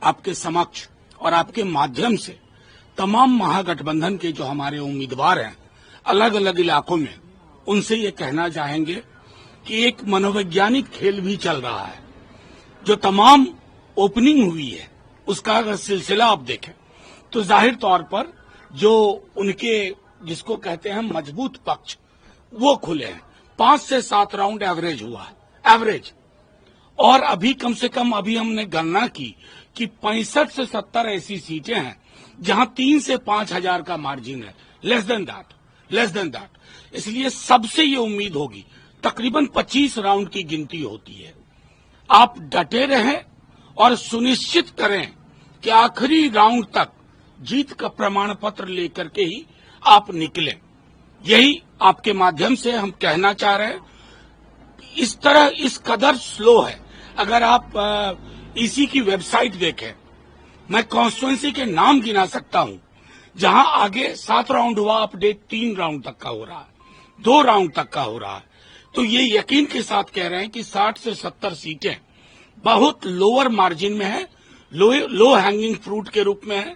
आपके समक्ष और आपके माध्यम से तमाम महागठबंधन के जो हमारे उम्मीदवार हैं अलग अलग इलाकों में, उनसे ये कहना चाहेंगे कि एक मनोवैज्ञानिक खेल भी चल रहा है। जो तमाम ओपनिंग हुई है उसका अगर सिलसिला आप देखें तो जाहिर तौर पर जो उनके जिसको कहते हैं मजबूत पक्ष वो खुले हैं। 5 से 7 राउंड एवरेज हुआ है, एवरेज। और अभी कम से कम अभी हमने गणना की कि 65 से 70 ऐसी सीटें हैं जहां 3 से 5 हजार का मार्जिन है, लेस देन दैट। इसलिए सबसे ये उम्मीद होगी, तकरीबन 25 राउंड की गिनती होती है। आप डटे रहें और सुनिश्चित करें कि आखिरी राउंड तक जीत का प्रमाण पत्र लेकर के ही आप निकलें। यही आपके माध्यम से हम कहना चाह रहे हैं। इस तरह इस कदर स्लो है। अगर आप इसी की वेबसाइट देखें, मैं कॉन्स्टिट्यूएंसी के नाम गिना सकता हूं जहां आगे 7 राउंड हुआ, अपडेट 3 राउंड तक का हो रहा है, 2 राउंड तक का हो रहा है। तो ये यकीन के साथ कह रहे हैं कि 60 से 70 सीटें बहुत लोअर मार्जिन में है, लो हैंगिंग फ्रूट के रूप में है।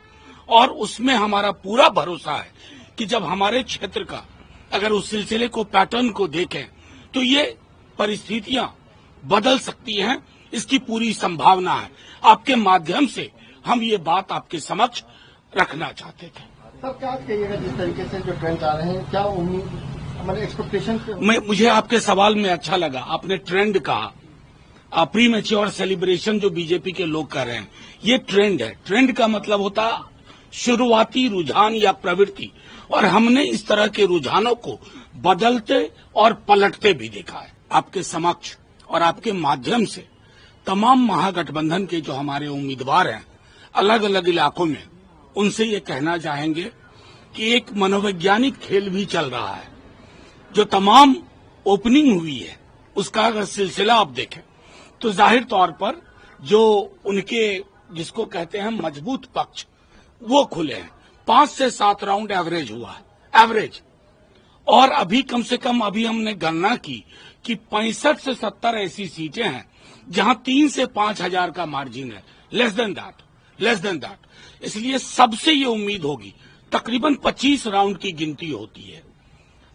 और उसमें हमारा पूरा भरोसा है कि जब हमारे क्षेत्र का अगर उस सिलसिले को, पैटर्न को देखें तो ये परिस्थितियां बदल सकती हैं, इसकी पूरी संभावना है। आपके माध्यम से हम ये बात आपके समक्ष रखना चाहते थे। सर, क्या कहिएगा जिस तरीके से जो ट्रेंड आ रहे हैं, क्या उम्मीद हमारे एक्सपेक्टेशन? मुझे आपके सवाल में अच्छा लगा, आपने ट्रेंड कहा। प्री मैच्योर सेलिब्रेशन जो बीजेपी के लोग कर रहे हैं, ये ट्रेंड है। ट्रेंड का मतलब होता है शुरुआती रुझान या प्रवृत्ति, और हमने इस तरह के रुझानों को बदलते और पलटते भी देखा है। आपके समक्ष और आपके माध्यम से तमाम महागठबंधन के जो हमारे उम्मीदवार हैं अलग अलग इलाकों में, उनसे ये कहना चाहेंगे कि एक मनोवैज्ञानिक खेल भी चल रहा है। जो तमाम ओपनिंग हुई है उसका अगर सिलसिला आप देखें तो जाहिर तौर पर जो उनके जिसको कहते हैं मजबूत पक्ष वो खुले हैं। 5 से 7 राउंड एवरेज हुआ है, एवरेज। और अभी कम से कम अभी हमने गणना की कि 65 से 70 ऐसी सीटें हैं जहां 3 से 5 हजार का मार्जिन है, लेस देन दैट। इसलिए सबसे ये उम्मीद होगी, तकरीबन 25 राउंड की गिनती होती है।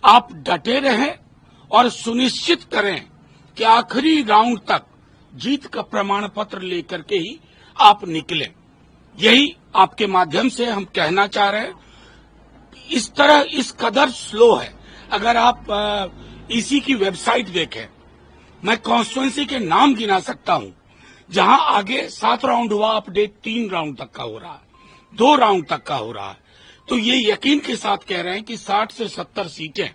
आप डटे रहें और सुनिश्चित करें कि आखिरी राउंड तक जीत का प्रमाण पत्र लेकर के ही आप निकलें। यही आपके माध्यम से हम कहना चाह रहे हैं। इस तरह इस कदर स्लो है। अगर आप इसी की वेबसाइट देखें, मैं कॉन्स्टिट्यूएंसी के नाम गिना सकता हूं जहां आगे 7 राउंड हुआ, अपडेट 3 राउंड तक का हो रहा है, 2 राउंड तक का हो रहा है। तो ये यकीन के साथ कह रहे हैं कि 60 से 70 सीटें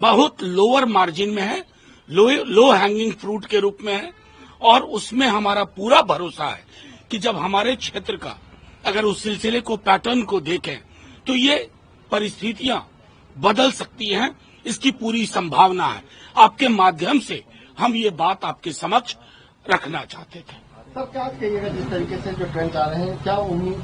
बहुत लोअर मार्जिन में है, लो हैंगिंग फ्रूट के रूप में है। और उसमें हमारा पूरा भरोसा है कि जब हमारे क्षेत्र का अगर उस सिलसिले को, पैटर्न को देखें तो ये परिस्थितियां बदल सकती हैं, इसकी पूरी संभावना है। आपके माध्यम से हम ये बात आपके समक्ष रखना चाहते थे। सर, क्या कहिएगा जिस तरीके से जो ट्रेंड आ रहे हैं, क्या उम्मीद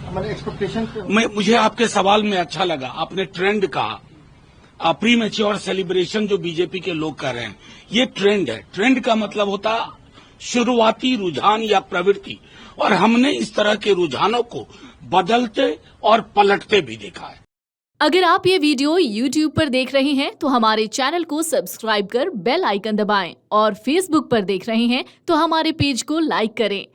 हमारे एक्सपेक्टेशन? मुझे आपके सवाल में अच्छा लगा, आपने ट्रेंड कहा। प्री मैच्योर सेलिब्रेशन जो बीजेपी के लोग कर रहे हैं, ये ट्रेंड है। ट्रेंड का मतलब होता है शुरुआती रुझान या प्रवृत्ति, और हमने इस तरह के रुझानों को बदलते और पलटते भी देखा है। अगर आप ये वीडियो YouTube पर देख रहे हैं तो हमारे चैनल को सब्सक्राइब कर बेल आइकन दबाएं, और Facebook पर देख रहे हैं तो हमारे पेज को लाइक करें।